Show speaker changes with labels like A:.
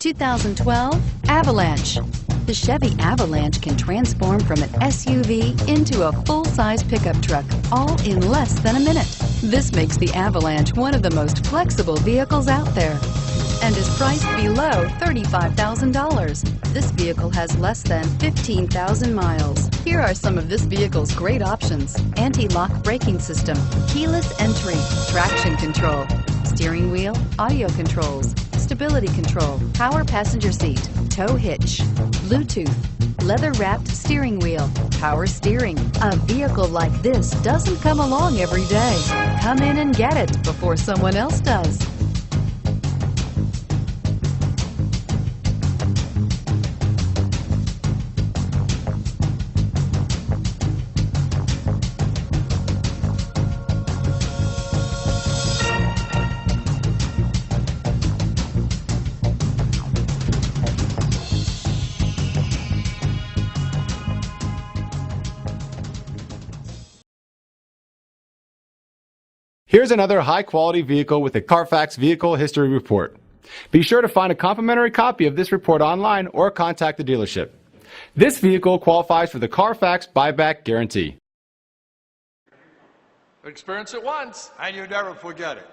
A: 2012 Avalanche. The Chevy Avalanche can transform from an SUV into a full-size pickup truck, all in less than a minute. This makes the Avalanche one of the most flexible vehicles out there and is priced below $35,000. This vehicle has less than 15,000 miles. Here are some of this vehicle's great options: anti-lock braking system, keyless entry, traction control, steering wheel audio controls, stability control, power passenger seat, tow hitch, Bluetooth, leather-wrapped steering wheel, power steering. A vehicle like this doesn't come along every day. Come in and get it before someone else does.
B: Here's another high-quality vehicle with a Carfax Vehicle History Report. Be sure to find a complimentary copy of this report online or contact the dealership. This vehicle qualifies for the Carfax Buyback Guarantee.
C: Experience it once,
D: and you never forget it.